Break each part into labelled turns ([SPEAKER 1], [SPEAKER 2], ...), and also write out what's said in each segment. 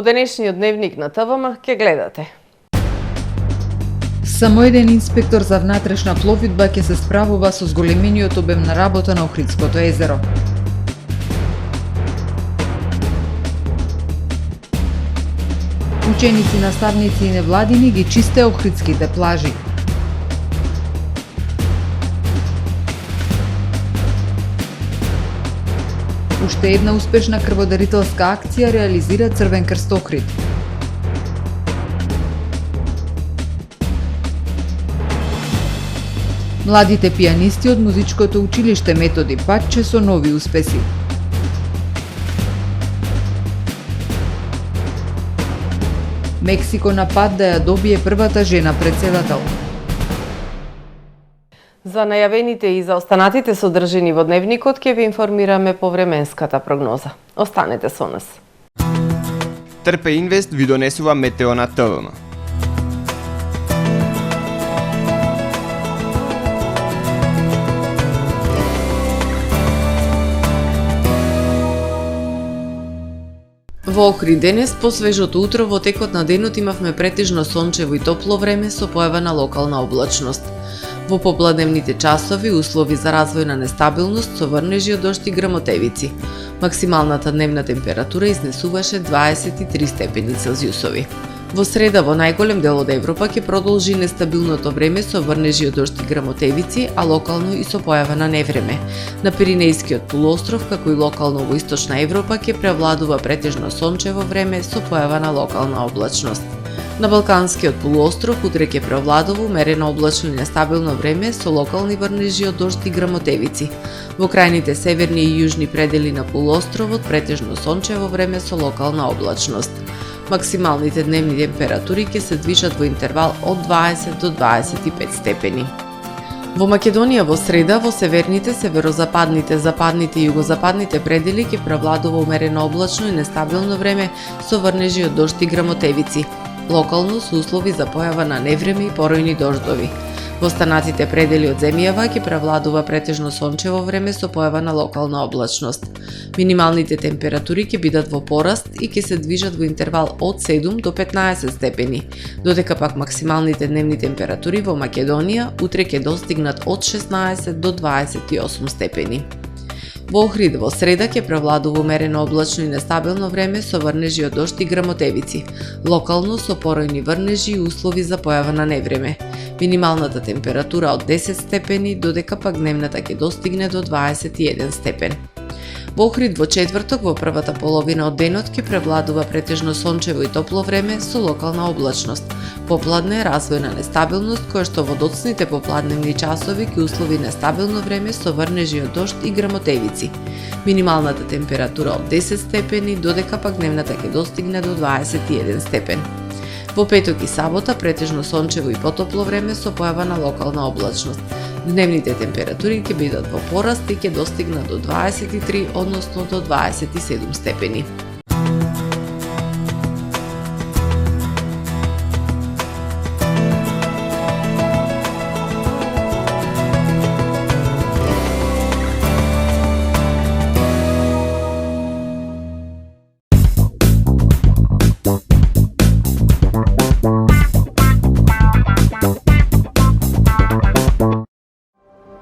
[SPEAKER 1] денешниот дневник на ТВМ ќе гледате.
[SPEAKER 2] Само еден инспектор за внатрешна пловидба ќе се справува со зголемениот обем на работа на Охридското езеро. Ученици, наставници и невладини ги чистеа охридските плажи. Уште една успешна крводарителска акција реализира Црвен крст Охрид. Младите пијанисти од музичкото училиште Методи Патче со нови успеси. Мексико на пат да ја добие првата жена претседател.
[SPEAKER 1] За најавените и за останатите содржини во дневникот ќе ви информираме по временската прогноза. Останете со нас.
[SPEAKER 3] Трпе Инвест ви донесува метео на ТВМ.
[SPEAKER 1] Во Охрид денес, по свежото утро, во текот на денот имавме претежно сончево и топло време со појава на локална облачност. Во попладневните часови услови за развој на нестабилност со врнежи од дожд и грмотевици. Максималната дневна температура изнесуваше 23 степени Целзиусови. Во среда во најголем дел од Европа ќе продолжи нестабилното време со врнежи од дожд и грмотевици, а локално и со појава на невреме. На Пиринејскиот полуостров, како и локално во Источна Европа, ќе превладува претежно сончево време со појава на локална облачност. На Балканскиот полуостров утре ќе превладува умерено облачно и нестабилно време со локални врнежи од дожд и грмотевици. Во крајните северни и јужни предели на полуостровот претежно сончево време со локална облачност. Максималните дневни температури ќе се движат во интервал од 20 до 25 степени. Во Македонија во среда, во северните, северозападните, западните и југозападните предели ќе превладува умерено облачно и нестабилно време со врнежи од дожд и грмотевици. Локално со услови за појава на невреме и поројни дождови. Во останатите предели од земјава ќе превладува претежно сончево време со појава на локална облачност. Минималните температури ќе бидат во пораст и ќе се движат во интервал од 7 до 15 степени, додека пак максималните дневни температури во Македонија утре ќе достигнат од 16 до 28 степени. Во Охрид во среда ќе превладува умерено облачно и нестабилно време со врнежи од дожд и грмотевици, локално со поројни врнежи и услови за појава на невреме. Минималната температура од 10 степени, додека пак дневната ќе достигне до 21 степен. Во Охрид во четврток во првата половина од денот ќе превладува претежно сончево и топло време со локална облачност. Попладне развојна нестабилност која што во доцните попладневни часови ќе услови нестабилно време со врнежи од дожд и грмотевици. Минималната температура од 10 степени, додека пак дневната ќе достигне до 21 степен. Во петок и сабота претежно сончево и потопло време со појава на локална облачност. Дневните температури ќе бидат во пораст и ќе достигнат до 23, односно до 27 степени.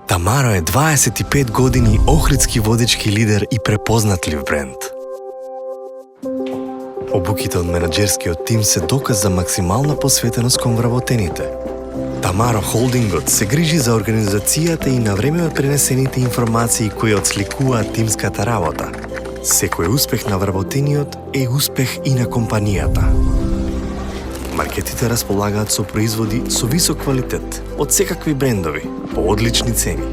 [SPEAKER 4] Тамаро е 25 години охридски водечки лидер и препознатлив бренд. Обуките од менаџерскиот тим се доказ за максимална посветеност кон вработените. Тамаро Холдингот се грижи за организацијата и на време пренесените информации кои отсликуваат тимската работа. Секој успех на вработениот е успех и на компанијата. Маркетите располагаат со производи со висок квалитет од секакви брендови по одлични цени.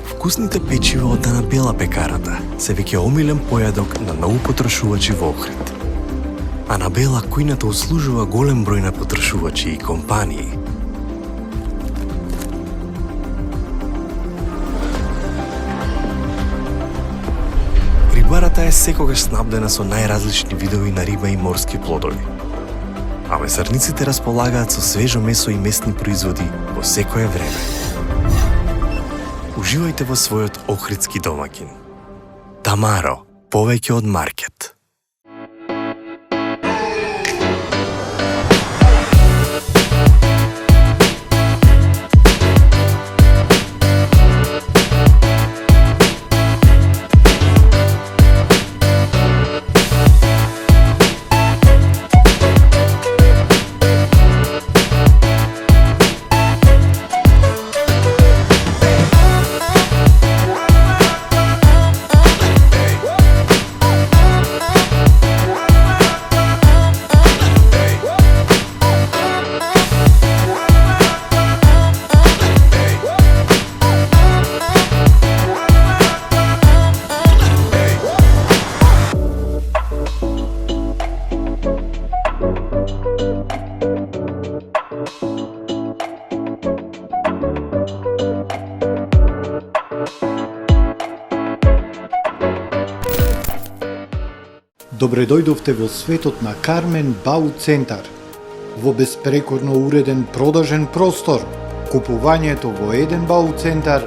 [SPEAKER 4] Вкусните печива од Анабела пекарата се веќе омилен појадок на многу потрошувачи во Охрид. Анабела кујната услужува голем број на потрошувачи и компании. Рибарата е секогаш снабдена со најразлични видови на риба и морски плодови. А месарниците располагаат со свежо месо и месни производи во секое време. Уживајте во својот охридски домаќин. Тамаро, повеќе од маркет.
[SPEAKER 5] Добре дојдовте во светот на Кармен Бау Центар. Во беспрекорно уреден продажен простор, купувањето во еден Бау Центар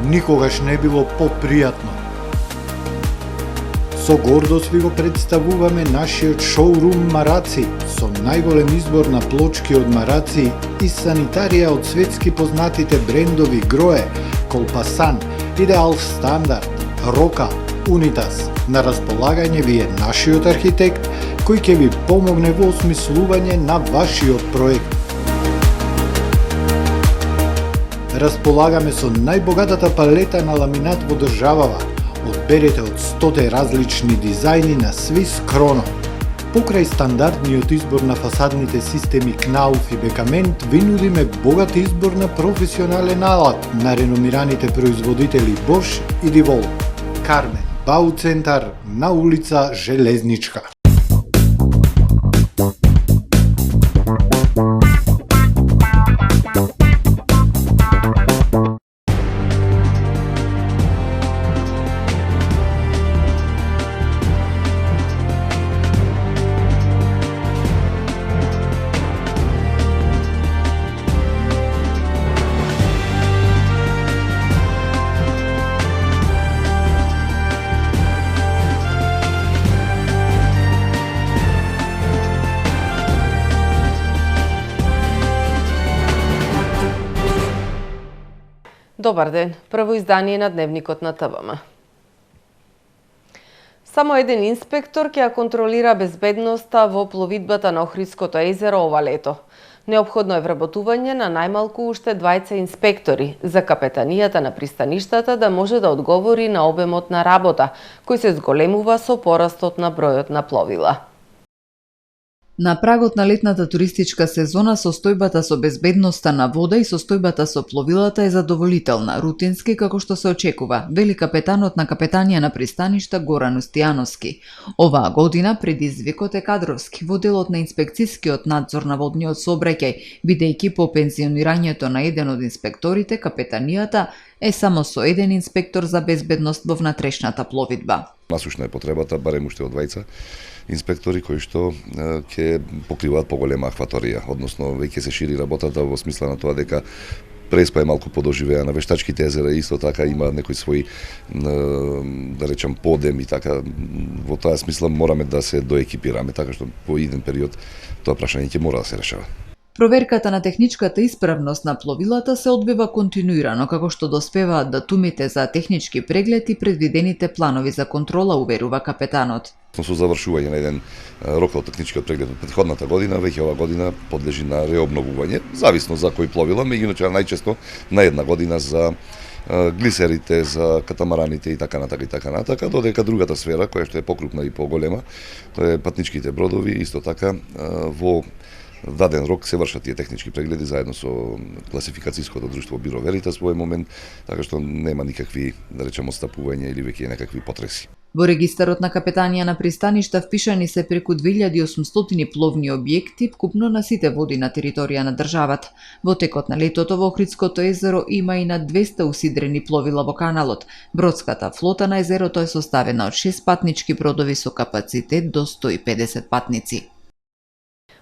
[SPEAKER 5] никогаш не било попријатно. Со гордост ви го представуваме нашиот шоурум Мараци, со најголем избор на плочки од Мараци и санитарија од светски познатите брендови Грое, Колпасан, Идеал Стандард, Рока, Унитас. На располагање ви е нашиот архитект, кој ќе ви помогне во осмислување на вашиот проект. Располагаме со најбогатата палета на ламинат во државава. Одберете од 100 различни дизајни на Swiss Chrono. Покрај стандардниот избор на фасадните системи Knauf и Бекамент, ви нудиме богат избор на професионален алат на реномираните производители Bosch и Divol. Кармен Бау Центар на улица Железничка.
[SPEAKER 1] Добар ден, прво издание на Дневникот на ТВМ. Само еден инспектор ќе ја контролира безбедноста во пловидбата на Охридското езеро ова лето. Неопходно е вработување на најмалку уште 20 инспектори за капетанијата на пристаништата да може да одговори на обемот на работа, кој се зголемува со порастот на бројот на пловила.
[SPEAKER 2] На прагот на летната туристичка сезона состојбата со безбедноста на вода и состојбата со пловилата е задоволителна, рутински како што се очекува, вели капетанот на капетанија на пристаништа Горан Устијановски. Оваа година предизвикот е кадровски во делот на инспекцискиот надзор на водниот сообраќај, бидејќи по пензионирањето на еден од инспекторите, капетанијата е само со еден инспектор за безбедност во внатрешната пловидба.
[SPEAKER 6] Насушна е потребата, барем уште од двајца инспектори кои што ќе покриваат поголема акваторија, односно веќе се шири работата во смисла на тоа дека Преспа е малку подоживеа на Вештачките езера, исто така има некои своји, да речам, подем и така. Во таа смисла мораме да се доекипираме, така што по еден период тоа прашање ќе мора да се решава.
[SPEAKER 2] Проверката на техничката исправност на пловилата се одбива континуирано, како што доспеваат датумите за технички преглед и предвидените планови за контрола, уверува капетанот.
[SPEAKER 6] Со завршување на еден рок од техничкиот преглед од претходната година, веќе оваа година подлежи на реобновување, зависно за кој пловила, меѓуначе најчесто на една година за глисерите, за катамараните и така натака, додека другата сфера, која што е покрупна и поголема, тоа е патничките бродови, исто така во даден рок се вршат тие технички прегледи заедно со класификацијското друштво Биро Веритас во овој момент, така што нема никакви, да речеме, отстапувања или веќе некакви потреси.
[SPEAKER 2] Во регистарот на капетанија на пристаништа впишани се преку 2800 пловни објекти вкупно на сите води на територија на државата. Во текот на летото во Охридското езеро има и над 200 усидрени пловила во каналот. Бродската флота на езерото е составена од 6 патнички бродови со капацитет до 150 патници.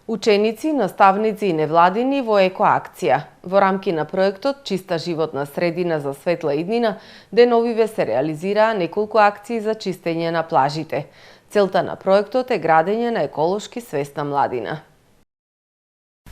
[SPEAKER 1] Ученици, наставници и невладини во екоакција. Во рамки на проектот Чиста животна средина за светла иднина, деновиве се реализираа неколку акции за чистење на плажите. Целта на проектот е градење на еколошки свесна младина.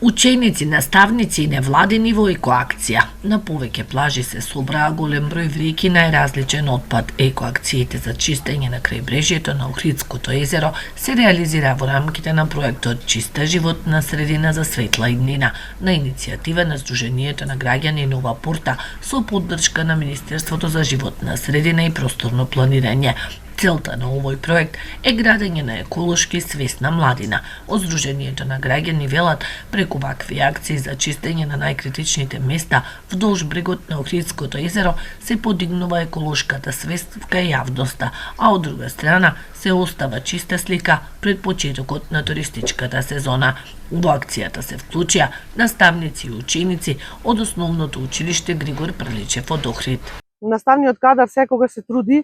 [SPEAKER 7] Ученици, наставници и невладини во екоакција. На повеќе плажи се собраа голем број вреќи најразличен отпад. Екоакциите за чистење на крајбрежјето на Охридското езеро се реализира во рамките на проектот Чиста животна средина за светла иднина на иницијатива на Сдруженијето на граѓани Нова Порта со поддршка на Министерството за животна средина и просторно планирање. Целта на овој проект е градење на еколошки свесна младина. Од Сдруженијето на граѓани велат преку вакви акции за чистење на најкритичните места вдолж брегот на Охридското езеро се подигнува еколошката свест кај јавноста, а од друга страна се остава чиста слика пред почетокот на туристичката сезона. Во акцијата се вклучија наставници и ученици од основното училиште Григор Приличев од Охрид.
[SPEAKER 8] Наставниот кадар секогаш се труди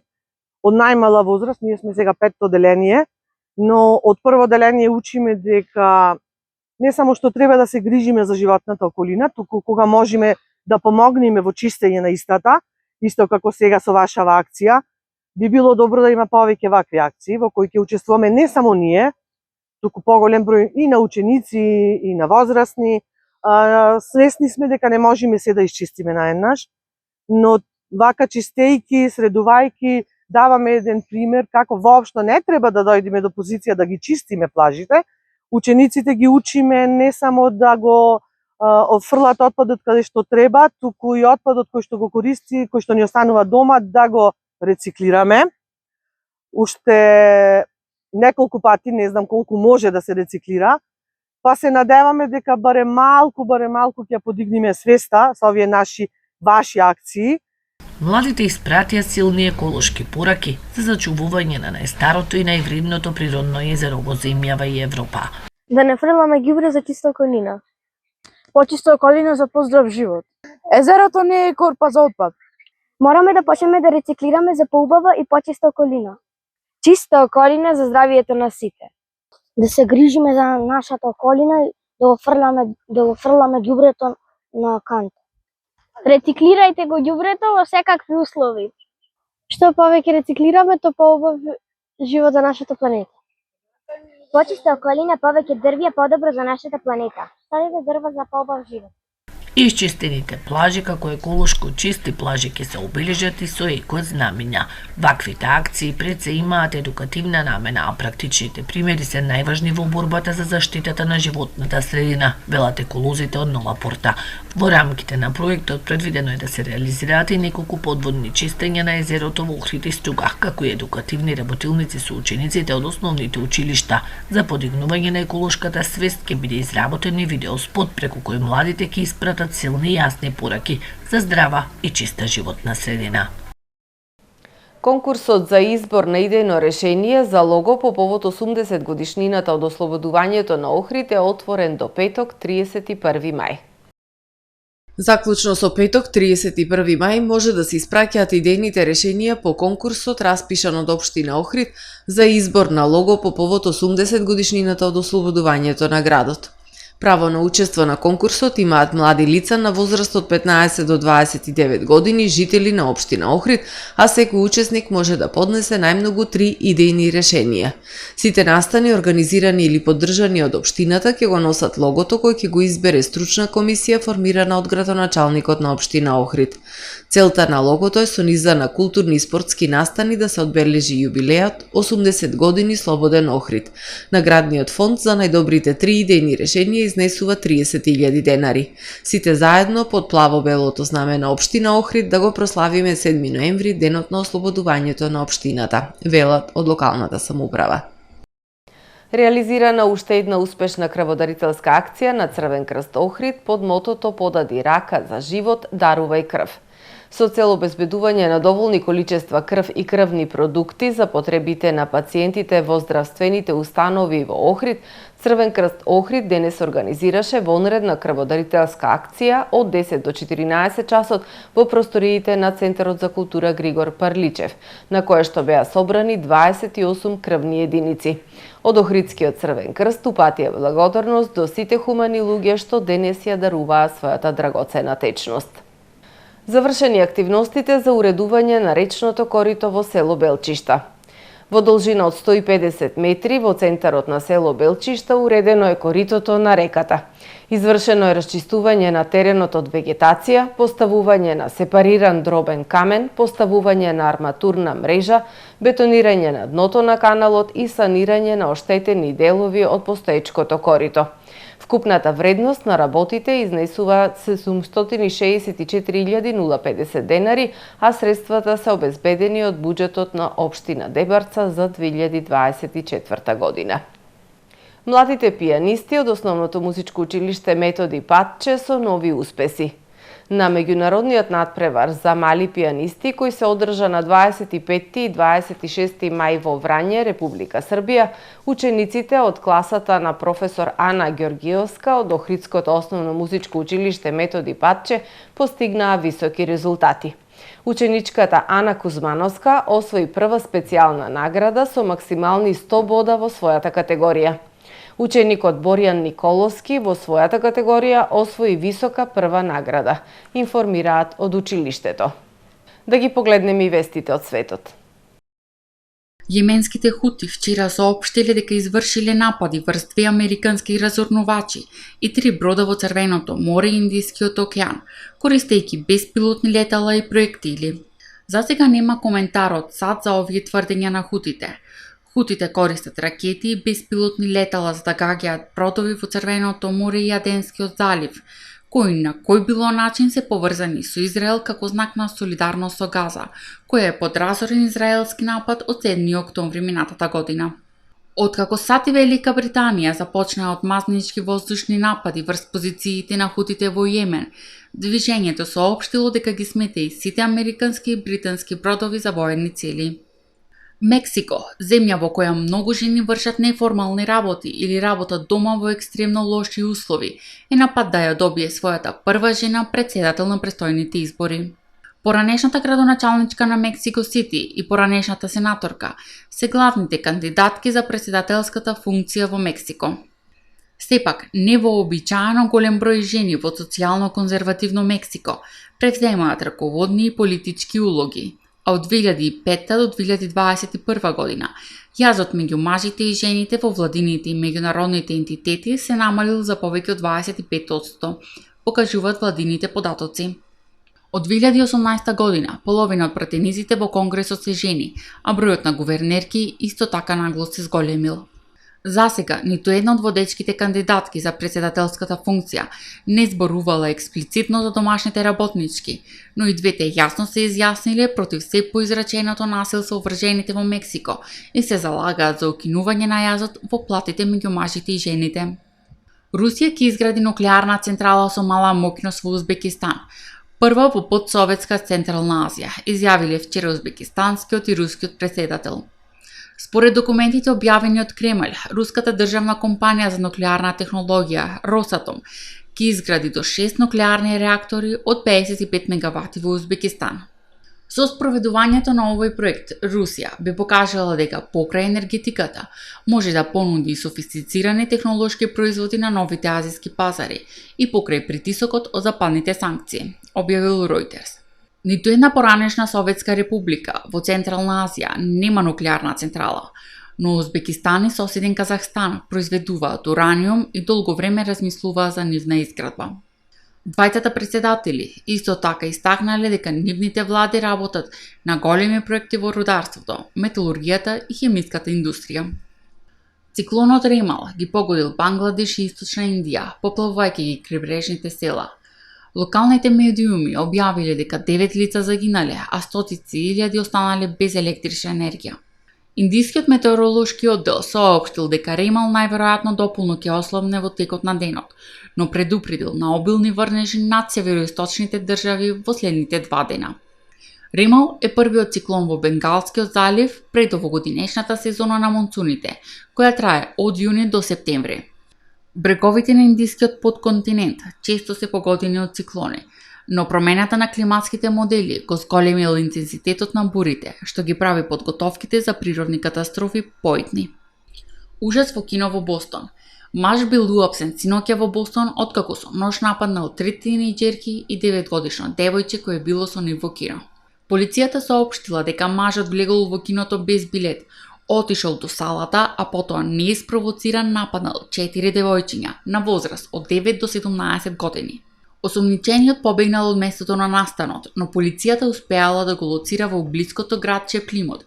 [SPEAKER 8] од најмала возраст, ние сме сега 5-то одделение, но од прво деление учиме дека не само што треба да се грижиме за животната околина, туку кога можеме да помогнеме во чистење на истата, исто како сега со вашава акција, би било добро да има повеќе вакви акции во кои ќе учествуваме не само ние, туку поголем број и на ученици и на возрастни. Свесни сме дека не можеме се да исчистиме наеднаш, но вака чистејки, средувајки, даваме еден пример како воопшто не треба да дојдеме до позиција да ги чистиме плажите. Учениците ги учиме не само да го отфрлат отпадот каде што треба, туку и отпадот кој што го користи, кој што ни останува дома, да го рециклираме. Уште неколку пати, не знам колку може да се рециклира, па се надеваме дека барем малку ќе подигнеме свеста со овие ваши акции.
[SPEAKER 7] Младите испратија силни еколошки пораки за зачувување на најстарото и највредното природно езеро во земјава и Европа.
[SPEAKER 9] Да не фрламе ѓубре за чиста околина. Почиста околина за поздрав живот. Езерото не е корпа за отпад.
[SPEAKER 10] Мораме да почнеме да рециклираме за поубава и почиста околина.
[SPEAKER 9] Чиста околина за здравието на сите.
[SPEAKER 10] Да се грижиме за нашата околина и да го фрламе ѓубрето на кант.
[SPEAKER 9] Рециклирајте го ѓубрето во секакви услови.
[SPEAKER 10] Што повеќе рециклираме, то поубав живот за нашата планета. Почиста околина, повеќе дрвја, подобро за нашата планета. Садете дрва за поубав живот.
[SPEAKER 7] Исчистените плажи како еколошко чисти плажи ќе се обележат и со еко-знамиња. Ваквите акции пред се имаат едукативна намена, а практичните примери се најважни во борбата за заштитата на животната средина, велат еколозите од Нова Порта. Во рамките на проектот предвидено е да се реализираат и неколку подводни чистења на езерото во Охрид и Стугах, како и едукативни работилници со учениците од основните училишта. За подигнување на еколошката свест ќе биде изработен и видеоспот преку кој младите ќе испратат силни и јасни пораки за здрава и чиста животна средина.
[SPEAKER 1] Конкурсот за избор на идејно решение за лого по повод 80 годишнината од ослободувањето на Охрид е отворен до петок 31 мај. Заклучно со петок 31 мај може да се испраќаат идејните решенија по конкурсот распишан од општина Охрид за избор на лого по повод 80 годишнината од ослободувањето на градот. Право на учество на конкурсот имаат млади лица на возраст од 15 до 29 години, жители на општина Охрид, а секој учесник може да поднесе најмногу 3 идејни решенија. Сите настани, организирани или поддржани од општината, ќе го носат логото кој ќе го избере стручна комисија формирана од градоначалникот на општина Охрид. Целта на логото е со низа на културни и спортски настани да се одбележи јубилејот 80 години слободен Охрид. Наградниот фонд за најдобрите 3 идејни решенија изнесува 30.000 денари. Сите заедно под плаво-белото знаме на општина Охрид да го прославиме 7 ноември, денот на ослободувањето на општината, велат од локалната самоуправа. Реализирана уште една успешна крводарителска акција на Црвен крст Охрид под мотото "Подади рака за живот, дарувај крв". Со цел обезбедување на доволни количества крв и крвни продукти за потребите на пациентите во здравствените установи во Охрид, Црвен крст Охрид денес организираше вонредна крводарителска акција од 10 до 14 часот во просториите на Центарот за култура Григор Парличев, на која што беа собрани 28 крвни единици. Од Охридскиот Црвен крст упатија благодарност до сите хумани луѓе што денес ја даруваа својата драгоцена течност. Завршени активностите за уредување на речното корито во село Белчишта. Во должина од 150 метри во центарот на село Белчишта уредено е коритото на реката. Извршено е расчистување на теренот од вегетација, поставување на сепариран дробен камен, поставување на арматурна мрежа, бетонирање на дното на каналот и санирање на оштетени делови од постоечкото корито. Вкупната вредност на работите изнесува 764.050 денари, а средствата се обезбедени од буџетот на општина Дебарца за 2024 година. Младите пијанисти од Основното музичко училиште Методи Патче со нови успеси. На меѓународниот надпревар за мали пијанисти кој се одржа на 25 и 26 мај во Врање, Република Србија, учениците од класата на професор Ана Ѓоргиевска од Охридското Основно музичко училиште Методи Патче постигнаа високи резултати. Ученичката Ана Кузмановска освои прва специјална награда со максимални 100 бода во својата категорија. Ученикот Боријан Николовски во својата категорија освои висока прва награда, информираат од училиштето. Да ги погледнеме и вестите од светот.
[SPEAKER 11] Јеменските хути вчера соопштиле дека извршиле напади врз 2 американски разорнувачи и 3 брода во Црвеното море и Индискиот океан, користејќи беспилотни летала и проектили. Засега нема коментар од САД за овие тврдења на хутите. Хутите користат ракети и беспилотни летала за да гаѓаат бродови во Црвеното море и Јаденскиот залив, кои на кој било начин се поврзани со Израел како знак на солидарност со Газа, која е под разорен израелски напад од 7 октомври минатата година. Откако САД и Велика Британија започнаа одмазнички воздушни напади врз позициите на хутите во Јемен, движењето соопштило дека ги смета и сите американски и британски бродови за воени цели. Мексико, земја во која многу жени вршат неформални работи или работат дома во екстремно лоши услови, е на пат да ја добие својата прва жена председател на престојните избори. Поранешната градоначалничка на Мексико Сити и поранешната сенаторка се главните кандидатки за председателската функција во Мексико. Сепак, невообичаено голем број жени во социјално-конзервативно Мексико превземаат раководни и политички улоги, а од 2005 до 2021 година јазот меѓу мажите и жените во владините и меѓународните ентитети се намалил за повеќе од 25%, покажуваат владините податоци. Од 2018 година половина од пратениците во Конгресот се жени, а бројот на гувернерки исто така нагло се зголемил. Засега, ниту една од водечките кандидатки за председателската функција не зборувала експлицитно за домашните работнички, но и двете јасно се изјасниле против се поизраченото насилство врз жените во Мексико и се залагаат за укинување на јазот во платите меѓу мажите и жените. Русија ќе изгради нуклеарна централа со мала мокност во Узбекистан, прва во подсоветска Централна Азија, изјавиле вчера узбекистанскиот и рускиот председател. Според документите објавени од Кремљ, руската државна компанија за нуклеарна технологија Росатом ќе изгради до 6 нуклеарни реактори од 55 мегавати во Узбекистан. Со спроведувањето на овој проект, Русија би покажала дека покрај енергетиката може да понуди софистицирани технолошки производи на новите азиски пазари и покрај притисокот од западните санкции, објавил Reuters. Ниту една поранешна Советска република во Централна Азија нема нуклеарна централа, но Узбекистан и соседен Казахстан произведуваат ураниум и долго време размислуваа за нивна изградба. Двајцата председатели исто така истакнале дека нивните влади работат на големи проекти во рударството, металургијата и хемиската индустрија. Циклонот Ремал ги погодил Бангладеш и Источна Индија, поплавувајќи ги крайбрежните села. Локалните медиуми објавиле дека 9 лица загинале, а стотици илјади останале без електрична енергија. Индискиот метеоролошки оддел соопштил дека Ремал најверојатно дополно ќе ослабне во текот на денот, но предупредил на обилни врнежи над североисточните држави во следните 2 дена. Ремал е првиот циклон во Бенгалскиот залив пред овогодинешната сезона на монсуните, која трае од јуни до септември. Бреговите на индискиот подконтинент често се погодени од циклони, но промената на климатските модели го зголемил интензитетот на бурите, што ги прави подготовките за природни катастрофи поитни. Ужас во кино во Бостон. Маж бил уапсен синоќа во Бостон откако со нож нападнал 3 тинејџерки и 9-годишно девојче кое било со нив во кино. Полицијата соопштила дека мажот влегол во киното без билет, отишол до салата, а потоа неиспровоциран нападнал 4 девојчиња на возраст од 9 до 17 години. Осомничениот побегнал од местото на настанот, но полицијата успеала да го лоцира во блиското градче Плимут,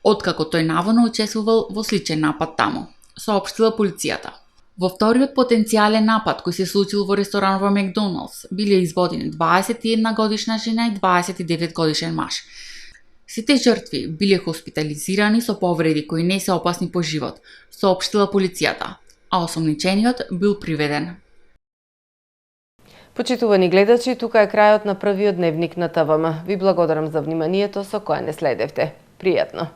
[SPEAKER 11] откако тој наводно учествувал во сличен напад таму, соопштила полицијата. Во вториот потенцијален напад кој се случил во ресторан во Макдоналдс, биле изводени 21 годишна жена и 29 годишен маж. Сите жртви биле хоспитализирани со повреди кои не се опасни по живот, соопштила полицијата, а осомничениот бил приведен.
[SPEAKER 1] Почитувани гледачи, тука е крајот на првиот дневник на ТВМ. Ви благодарам за вниманието со кое не следевте. Пријатно!